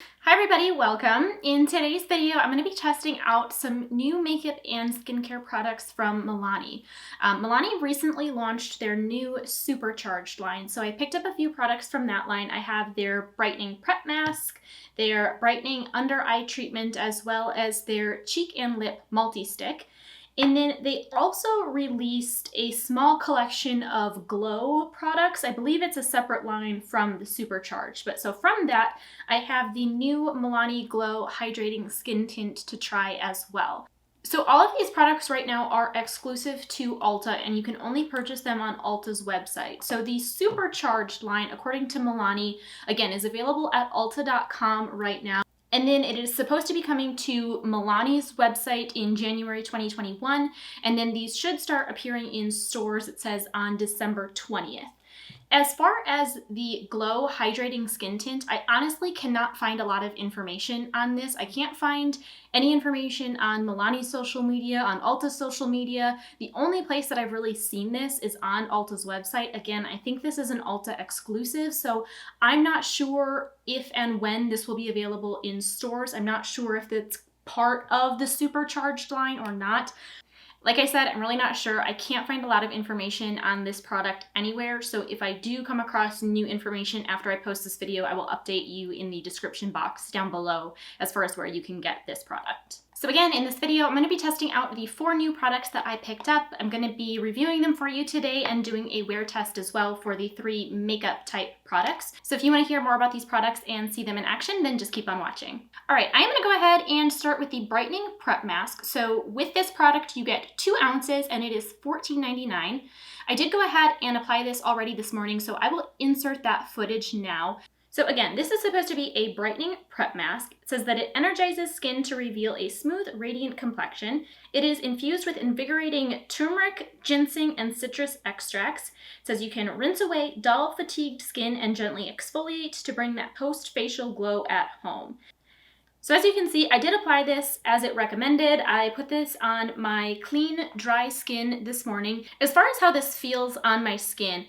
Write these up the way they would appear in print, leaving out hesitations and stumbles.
Hi everybody, welcome. In today's video, I'm going to be testing out some new makeup and skincare products from Milani. Milani recently launched their new Supercharged line, so I picked up a few products from that line. I have their Brightening Prep Mask, their Brightening Under-Eye Treatment, as well as their Cheek and Lip Multistick. And then they also released a small collection of glow products. I believe it's a separate line from the Supercharged. But so from that, I have the new Milani Glow Hydrating Skin Tint to try as well. So all of these products right now are exclusive to Ulta, and you can only purchase them on Ulta's website. So the Supercharged line, according to Milani, again, is available at ulta.com right now. And then it is supposed to be coming to Milani's website in January 2021. And then these should start appearing in stores, it says, on December 20th. As far as the Glow Hydrating Skin Tint, I honestly cannot find a lot of information on this. I can't find any information on Milani's social media, on Ulta's social media. The only place that I've really seen this is on Ulta's website. Again, I think this is an Ulta exclusive, so I'm not sure if and when this will be available in stores. I'm not sure if it's part of the Supercharged line or not. Like I said, I'm really not sure. I can't find a lot of information on this product anywhere, so if I do come across new information after I post this video, I will update you in the description box down below as far as where you can get this product. So again, in this video, I'm going to be testing out the 4 new products that I picked up. I'm going to be reviewing them for you today and doing a wear test as well for the 3 makeup type products. So if you want to hear more about these products and see them in action, then just keep on watching. All right, I am going to go ahead and start with the Brightening Prep Mask. So with this product, you get 2 ounces and it is $14.99. I did go ahead and apply this already this morning, so I will insert that footage now. So again, this is supposed to be a brightening prep mask. It says that it energizes skin to reveal a smooth, radiant complexion. It is infused with invigorating turmeric, ginseng, and citrus extracts. It says you can rinse away dull, fatigued skin and gently exfoliate to bring that post-facial glow at home. So as you can see, I did apply this as it recommended. I put this on my clean, dry skin this morning. As far as how this feels on my skin,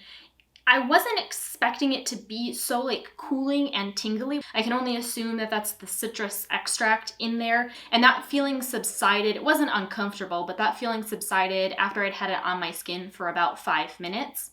I wasn't expecting it to be so cooling and tingly. I can only assume that that's the citrus extract in there, and that feeling subsided. It wasn't uncomfortable, but that feeling subsided after I'd had it on my skin for about 5 minutes.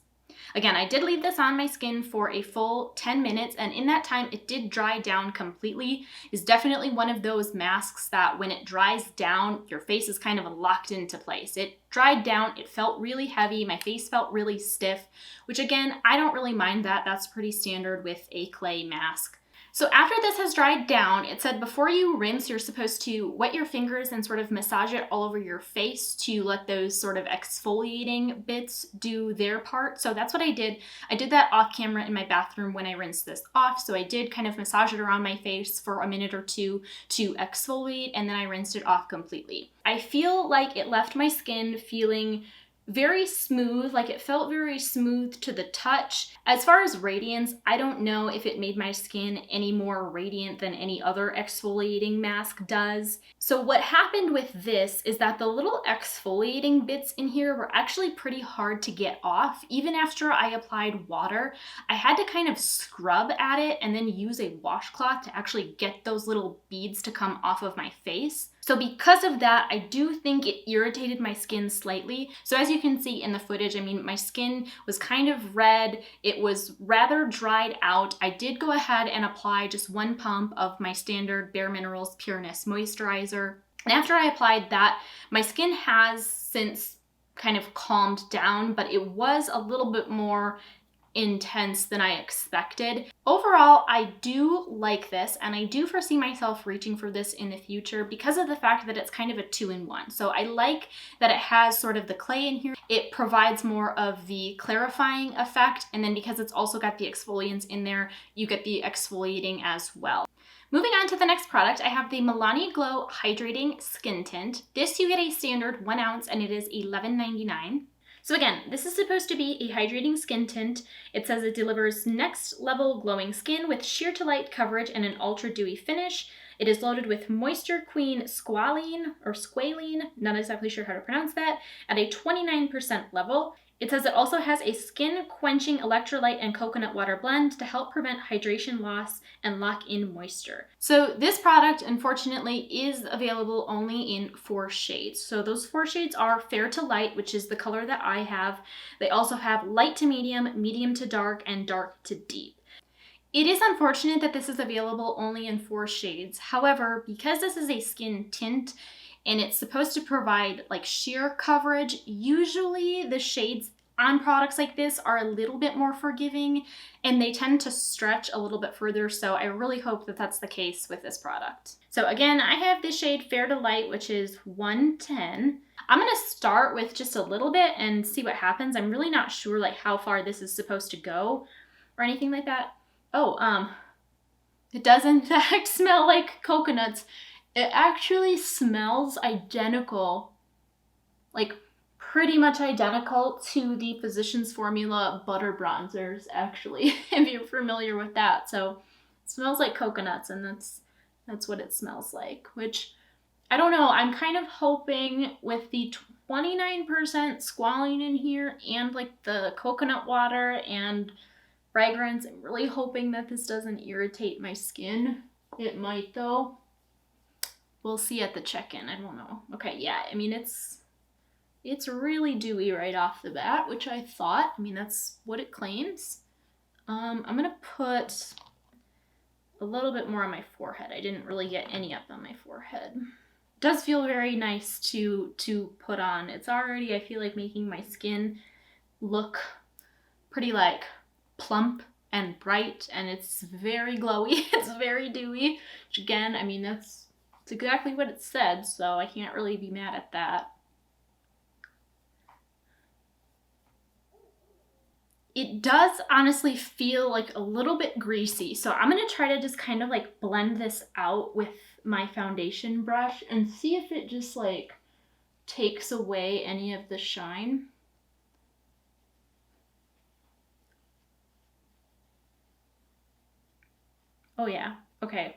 Again, I did leave this on my skin for a full 10 minutes, and in that time, it did dry down completely. It's definitely one of those masks that when it dries down, your face is kind of locked into place. It dried down, it felt really heavy, my face felt really stiff, which again, I don't really mind that. That's pretty standard with a clay mask. So after this has dried down, it said before you rinse, you're supposed to wet your fingers and sort of massage it all over your face to let those sort of exfoliating bits do their part. So that's what I did. I did that off camera in my bathroom when I rinsed this off. So I did kind of massage it around my face for a minute or two to exfoliate, and then I rinsed it off completely. I feel like it left my skin feeling very smooth, like it felt very smooth to the touch. As far as radiance, I don't know if it made my skin any more radiant than any other exfoliating mask does. So what happened with this is that the little exfoliating bits in here were actually pretty hard to get off. Even after I applied water, I had to kind of scrub at it and then use a washcloth to actually get those little beads to come off of my face. So because of that, I do think it irritated my skin slightly. So as you can see in the footage, I mean, my skin was kind of red. It was rather dried out. I did go ahead and apply just 1 pump of my standard Bare Minerals Pureness Moisturizer. And after I applied that, my skin has since kind of calmed down, but it was a little bit more intense than I expected. Overall, I do like this, and I do foresee myself reaching for this in the future because of the fact that it's kind of a 2-in-1. So I like that it has sort of the clay in here. It provides more of the clarifying effect, and then because it's also got the exfoliants in there, you get the exfoliating as well. Moving on to the next product, I have the Milani Glow Hydrating Skin Tint. This you get a standard 1 ounce, and it is $11.99. So again, this is supposed to be a hydrating skin tint. It says it delivers next level glowing skin with sheer to light coverage and an ultra dewy finish. It is loaded with Moisture Queen squalane, not exactly sure how to pronounce that, at a 29% level. It says it also has a skin-quenching electrolyte and coconut water blend to help prevent hydration loss and lock in moisture. So this product, unfortunately, is available only in 4 shades. So those 4 shades are Fair to Light, which is the color that I have. They also have Light to Medium, Medium to Dark, and Dark to Deep. It is unfortunate that this is available only in 4 shades. However, because this is a skin tint, and it's supposed to provide like sheer coverage, usually the shades on products like this are a little bit more forgiving and they tend to stretch a little bit further. So I really hope that that's the case with this product. So again, I have this shade Fair to Light, which is 110. I'm gonna start with just a little bit and see what happens. I'm really not sure like how far this is supposed to go or anything like that. Oh, it does in fact smell like coconuts. It actually smells identical, like pretty much identical to the Physicians Formula butter bronzers, actually, if you're familiar with that. So it smells like coconuts, and that's what it smells like, which I don't know. I'm kind of hoping with the 29% squalane in here and like the coconut water and fragrance, I'm really hoping that this doesn't irritate my skin. It might though. We'll see at the check-in. I don't know. Okay, yeah, I mean, it's really dewy right off the bat, which I thought. I mean, that's what it claims. I'm gonna put a little bit more on my forehead. I didn't really get any up on my forehead. It does feel very nice to put on. It's already, I feel like, making my skin look pretty like plump and bright, and it's very glowy. It's very dewy, which again, I mean, it's exactly what it said, so I can't really be mad at that. It does honestly feel like a little bit greasy, so I'm gonna try to just kind of like blend this out with my foundation brush and see if it just like takes away any of the shine. Oh yeah, okay.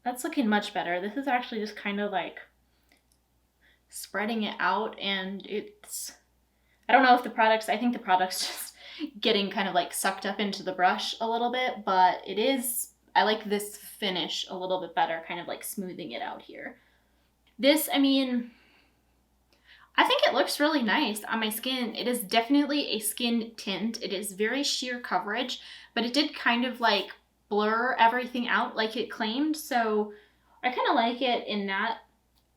That's looking much better. This is actually just kind of like spreading it out, and it's, I don't know if I think the product's just getting kind of like sucked up into the brush a little bit, but it is, I like this finish a little bit better, kind of like smoothing it out here. This, I mean, I think it looks really nice on my skin. It is definitely a skin tint. It is very sheer coverage, but it did kind of like blur everything out like it claimed. So I kind of like it in that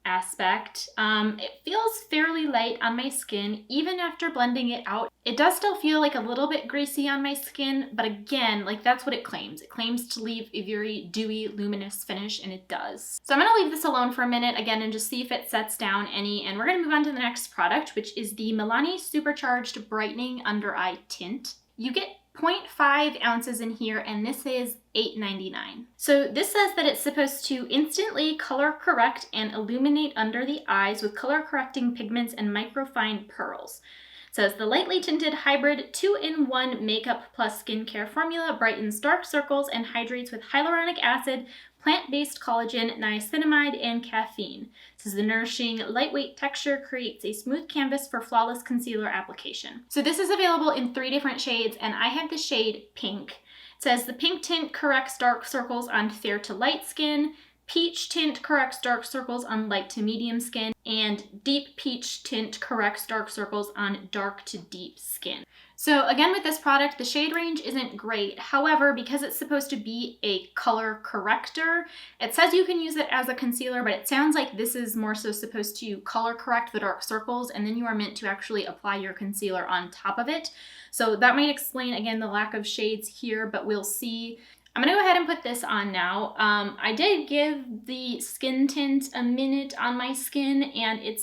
aspect. It feels fairly light on my skin, even after blending it out. It does still feel like a little bit greasy on my skin, but again, like that's what it claims. It claims to leave a very dewy, luminous finish, and it does. So I'm gonna leave this alone for a minute again and just see if it sets down any, and we're gonna move on to the next product, which is the Milani Supercharged Brightening Undereye Tint. You get 0.5 ounces in here, and this is $8.99. So this says that it's supposed to instantly color correct and illuminate under the eyes with color correcting pigments and microfine pearls. It says the lightly tinted hybrid 2-in-1 makeup plus skincare formula brightens dark circles and hydrates with hyaluronic acid, plant-based collagen, niacinamide, and caffeine. It says the nourishing, lightweight texture creates a smooth canvas for flawless concealer application. So this is available in 3 different shades, and I have the shade Pink. It says the pink tint corrects dark circles on fair to light skin, peach tint corrects dark circles on light to medium skin, and deep peach tint corrects dark circles on dark to deep skin. So again, with this product, the shade range isn't great. However, because it's supposed to be a color corrector, it says you can use it as a concealer, but it sounds like this is more so supposed to color correct the dark circles, and then you are meant to actually apply your concealer on top of it. So that might explain, again, the lack of shades here, but we'll see. I'm gonna go ahead and put this on now. I did give the skin tint a minute on my skin, and it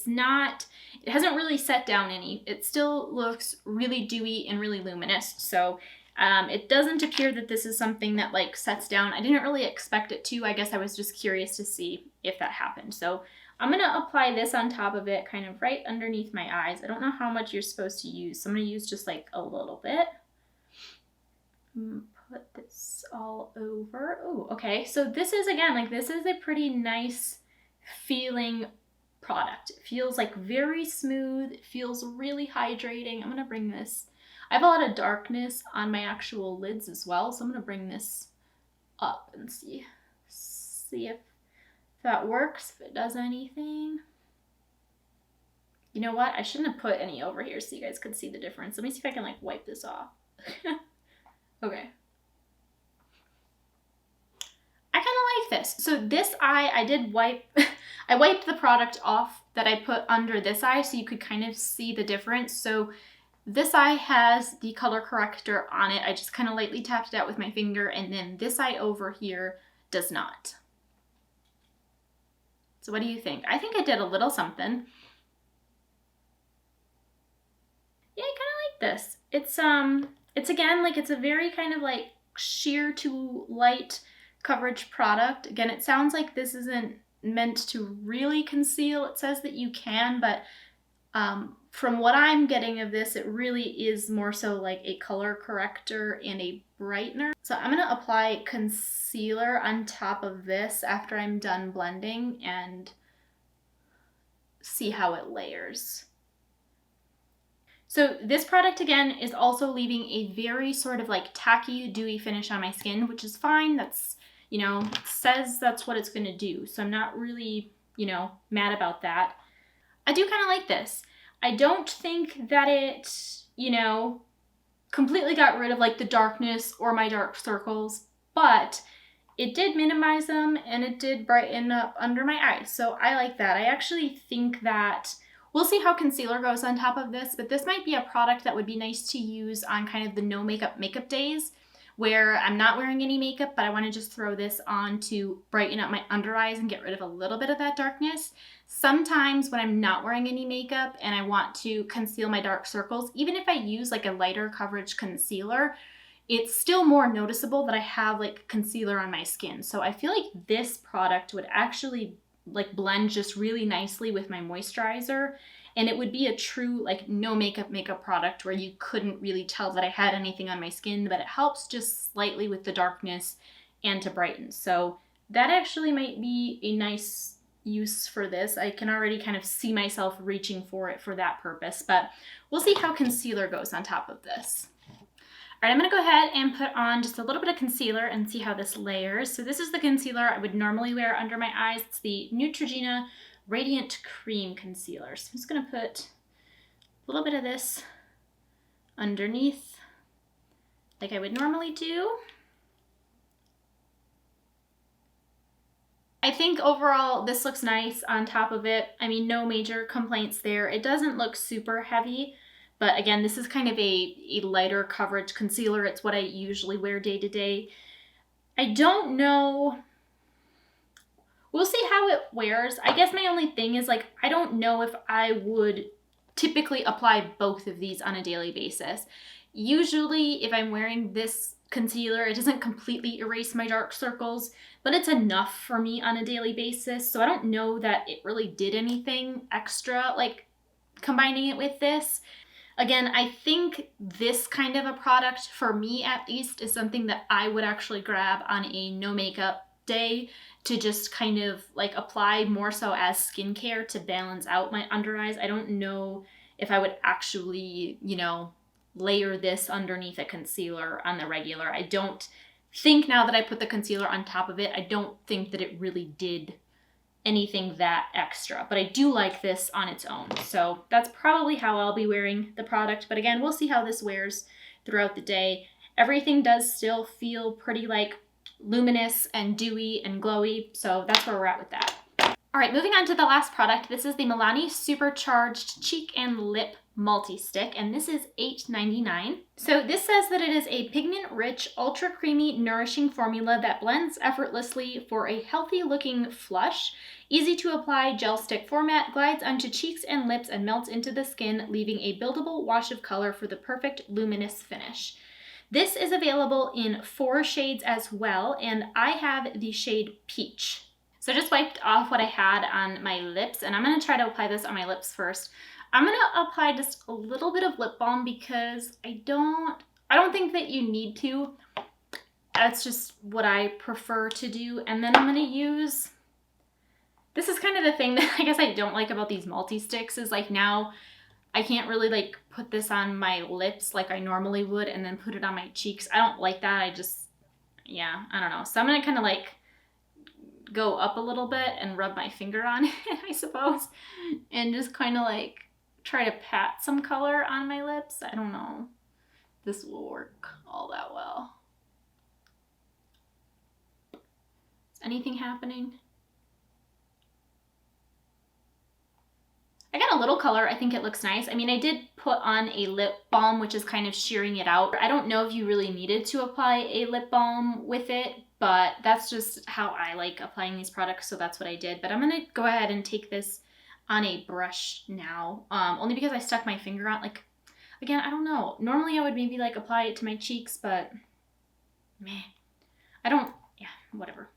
hasn't really set down any. It still looks really dewy and really luminous. So it doesn't appear that this is something that like sets down. I didn't really expect it to. I guess I was just curious to see if that happened. So I'm gonna apply this on top of it, kind of right underneath my eyes. I don't know how much you're supposed to use, so I'm gonna use just like a little bit. Put this all over. Oh, okay. So this is, again, like this is a pretty nice feeling product. It feels like very smooth. It feels really hydrating. I'm going to bring this. I have a lot of darkness on my actual lids as well, so I'm going to bring this up and see if that works, if it does anything. You know what? I shouldn't have put any over here so you guys could see the difference. Let me see if I can like wipe this off. Okay. I kind of like this. So this eye, I did wipe, I wiped the product off that I put under this eye so you could kind of see the difference. So this eye has the color corrector on it. I just kind of lightly tapped it out with my finger, and then this eye over here does not. So what do you think? I think it did a little something. Yeah, I kind of like this. It's again, like it's a very kind of like sheer to light coverage product. Again, it sounds like this isn't meant to really conceal. It says that you can, but from what I'm getting of this, it really is more so like a color corrector and a brightener. So I'm gonna apply concealer on top of this after I'm done blending and see how it layers. So this product, again, is also leaving a very sort of like tacky, dewy finish on my skin, which is fine. That's, you know, it says that's what it's going to do. So I'm not really, you know, mad about that. I do kind of like this. I don't think that it, you know, completely got rid of like the darkness or my dark circles, but it did minimize them and it did brighten up under my eyes. So I like that. I actually think that we'll see how concealer goes on top of this, but this might be a product that would be nice to use on kind of the no makeup days where I'm not wearing any makeup, but I want to just throw this on to brighten up my under eyes and get rid of a little bit of that darkness. Sometimes when I'm not wearing any makeup and I want to conceal my dark circles, even if I use like a lighter coverage concealer, it's still more noticeable that I have like concealer on my skin. So I feel like this product would actually like blend just really nicely with my moisturizer, and it would be a true like no makeup product where you couldn't really tell that I had anything on my skin, but it helps just slightly with the darkness and to brighten. So that actually might be a nice use for this. I can already kind of see myself reaching for it for that purpose, but we'll see how concealer goes on top of this. All right, I'm gonna go ahead and put on just a little bit of concealer and see how this layers. So this is the concealer I would normally wear under my eyes. It's the Neutrogena Radiant Cream Concealer. So I'm just gonna put a little bit of this underneath like I would normally do. I think overall this looks nice on top of it. I mean, no major complaints there. It doesn't look super heavy. But again, this is kind of a lighter coverage concealer. It's what I usually wear day to day. I don't know. We'll see how it wears. I guess my only thing is like, I don't know if I would typically apply both of these on a daily basis. Usually if I'm wearing this concealer, it doesn't completely erase my dark circles, but it's enough for me on a daily basis. So I don't know that it really did anything extra, like combining it with this. Again, I think this kind of a product, for me at least, is something that I would actually grab on a no makeup day to just kind of like apply more so as skincare to balance out my under eyes. I don't know if I would actually, you know, layer this underneath a concealer on the regular. I don't think now that I put the concealer on top of it, I don't think that it really did anything that extra, but I do like this on its own. So that's probably how I'll be wearing the product. But again, we'll see how this wears throughout the day. Everything does still feel pretty like luminous and dewy and glowy. So that's where we're at with that. All right, moving on to the last product. This is the Milani Supercharged Cheek and Lip Multi-Stick, and this is $8.99. So this says that it is a pigment-rich, ultra-creamy, nourishing formula that blends effortlessly for a healthy-looking flush. Easy to apply gel stick format, glides onto cheeks and lips and melts into the skin, leaving a buildable wash of color for the perfect luminous finish. This is available in 4 shades as well, and I have the shade Peach. So I just wiped off what I had on my lips, and I'm going to try to apply this on my lips first. I'm going to apply just a little bit of lip balm because I don't think that you need to. That's just what I prefer to do. And then I'm going to use This is kind of the thing that I guess I don't like about these multi-sticks is like now I can't really like put this on my lips like I normally would and then put it on my cheeks. I don't like that. Yeah, I don't know. So I'm going to kind of like go up a little bit and rub my finger on it, I suppose, and just kind of like try to pat some color on my lips. I don't know if this will work all that well. Is anything happening? I got a little color. I think it looks nice. I mean, I did put on a lip balm, which is kind of shearing it out. I don't know if you really needed to apply a lip balm with it, but that's just how I like applying these products, so that's what I did. But I'm gonna go ahead and take this on a brush now, only because I stuck my finger on, like, again, I don't know. Normally I would maybe like apply it to my cheeks, but meh. Yeah, whatever.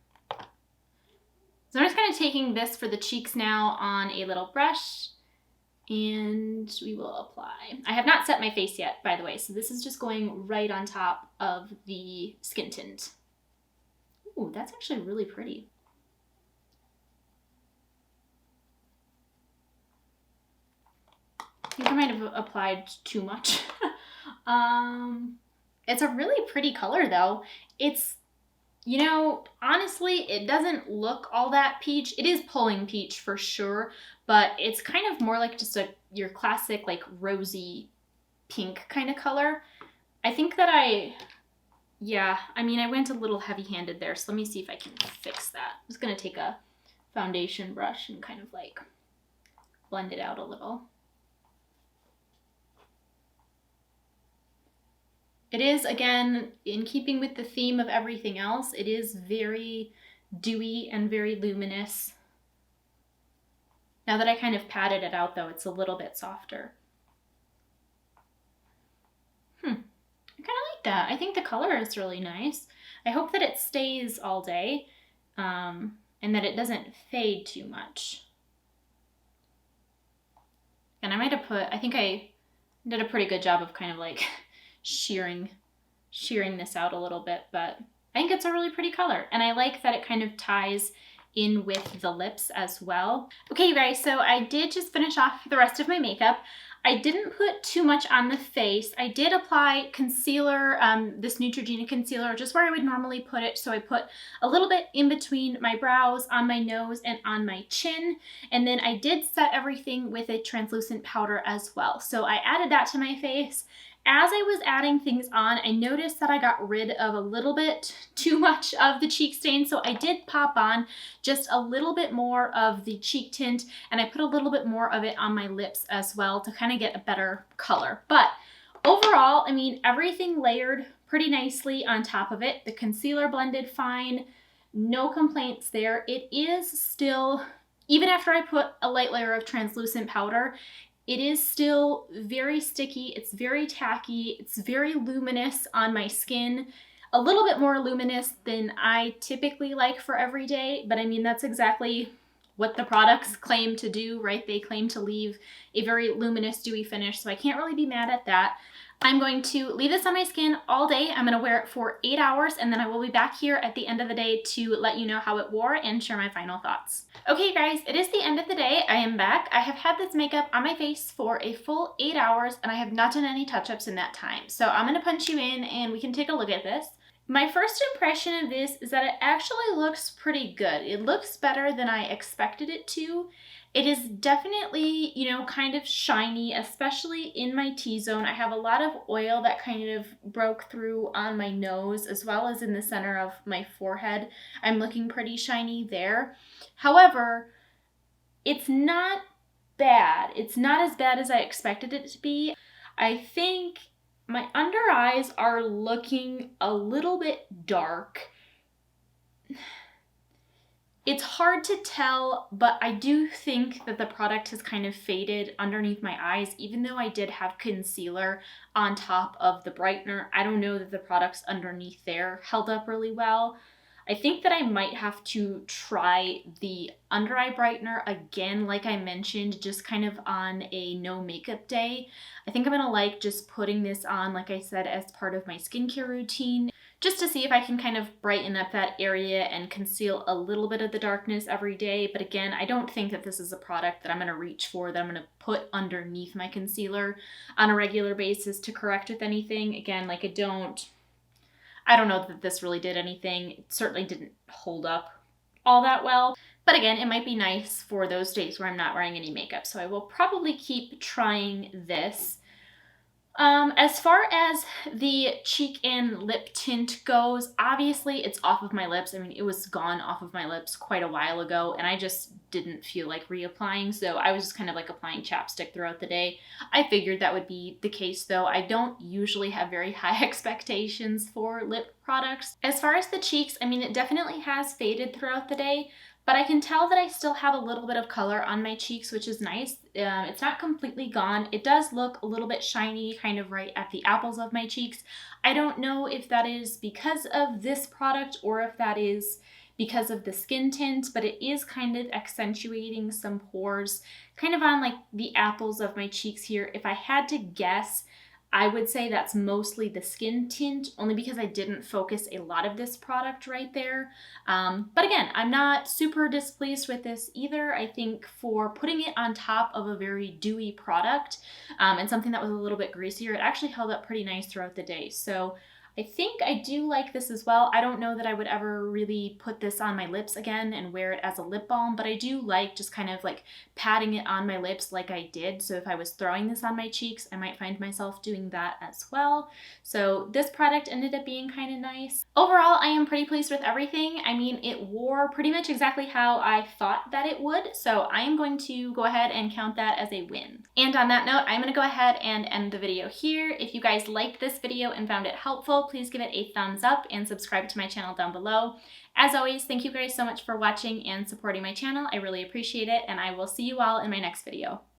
So I'm just kind of taking this for the cheeks now on a little brush, and we will apply. I have not set my face yet, by the way, so this is just going right on top of the skin tint. Ooh, that's actually really pretty. I think I might have applied too much. It's a really pretty color though. It's, you know, honestly, it doesn't look all that peach. It is pulling peach for sure, but it's kind of more like just your classic like rosy pink kind of color. I think that I went a little heavy-handed there, so let me see if I can fix that. I'm just gonna take a foundation brush and kind of like blend it out a little. It is, again, in keeping with the theme of everything else, it is very dewy and very luminous. Now that I kind of patted it out though, it's a little bit softer. I kind of like that. I think the color is really nice. I hope that it stays all day and that it doesn't fade too much. And I think I did a pretty good job of kind of like shearing this out a little bit, but I think it's a really pretty color. And I like that it kind of ties in with the lips as well. Okay, you guys, so I did just finish off the rest of my makeup. I didn't put too much on the face. I did apply concealer, this Neutrogena concealer, just where I would normally put it. So I put a little bit in between my brows, on my nose, and on my chin. And then I did set everything with a translucent powder as well. So I added that to my face. As I was adding things on, I noticed that I got rid of a little bit too much of the cheek stain, so I did pop on just a little bit more of the cheek tint, and I put a little bit more of it on my lips as well to kind of get a better color. But overall, I mean, everything layered pretty nicely on top of it. The concealer blended fine, no complaints there. It is still, even after I put a light layer of translucent powder, it is still very sticky, it's very tacky, it's very luminous on my skin. A little bit more luminous than I typically like for every day, but I mean, that's exactly what the products claim to do, right? They claim to leave a very luminous, dewy finish, so I can't really be mad at that. I'm going to leave this on my skin all day. I'm gonna wear it for 8 hours, and then I will be back here at the end of the day to let you know how it wore and share my final thoughts. Okay guys, it is the end of the day. I am back. I have had this makeup on my face for a full 8 hours, and I have not done any touch-ups in that time. So I'm gonna punch you in and we can take a look at this. My first impression of this is that it actually looks pretty good. It looks better than I expected it to. It is definitely, you know, kind of shiny, especially in my T-zone. I have a lot of oil that kind of broke through on my nose as well as in the center of my forehead. I'm looking pretty shiny there. However, it's not bad. It's not as bad as I expected it to be. I think my under eyes are looking a little bit dark. It's hard to tell, but I do think that the product has kind of faded underneath my eyes, even though I did have concealer on top of the brightener. I don't know that the products underneath there held up really well. I think that I might have to try the under eye brightener again, like I mentioned, just kind of on a no makeup day. I think I'm gonna like just putting this on, like I said, as part of my skincare routine, just to see if I can kind of brighten up that area and conceal a little bit of the darkness every day. But again, I don't think that this is a product that I'm going to reach for, that I'm going to put underneath my concealer on a regular basis to correct with anything. Again, like I don't know that this really did anything. It certainly didn't hold up all that well. But again, it might be nice for those days where I'm not wearing any makeup. So I will probably keep trying this. As far as the cheek and lip tint goes, obviously it's off of my lips. I mean, it was gone off of my lips quite a while ago, and I just didn't feel like reapplying, so I was just kind of like applying chapstick throughout the day. I figured that would be the case though. I don't usually have very high expectations for lip products. As far as the cheeks, I mean, it definitely has faded throughout the day, but I can tell that I still have a little bit of color on my cheeks, which is nice. It's not completely gone. It does look a little bit shiny, kind of right at the apples of my cheeks. I don't know if that is because of this product or if that is because of the skin tint, but it is kind of accentuating some pores, kind of on like the apples of my cheeks here. If I had to guess, I would say that's mostly the skin tint, only because I didn't focus a lot of this product right there. But again, I'm not super displeased with this either. I think for putting it on top of a very dewy product and something that was a little bit greasier, it actually held up pretty nice throughout the day. So I think I do like this as well. I don't know that I would ever really put this on my lips again and wear it as a lip balm, but I do like just kind of like patting it on my lips like I did. So if I was throwing this on my cheeks, I might find myself doing that as well. So this product ended up being kind of nice. Overall, I am pretty pleased with everything. I mean, it wore pretty much exactly how I thought that it would. So I am going to go ahead and count that as a win. And on that note, I'm going to go ahead and end the video here. If you guys liked this video and found it helpful, please give it a thumbs up and subscribe to my channel down below. As always, thank you guys so much for watching and supporting my channel. I really appreciate it, and I will see you all in my next video.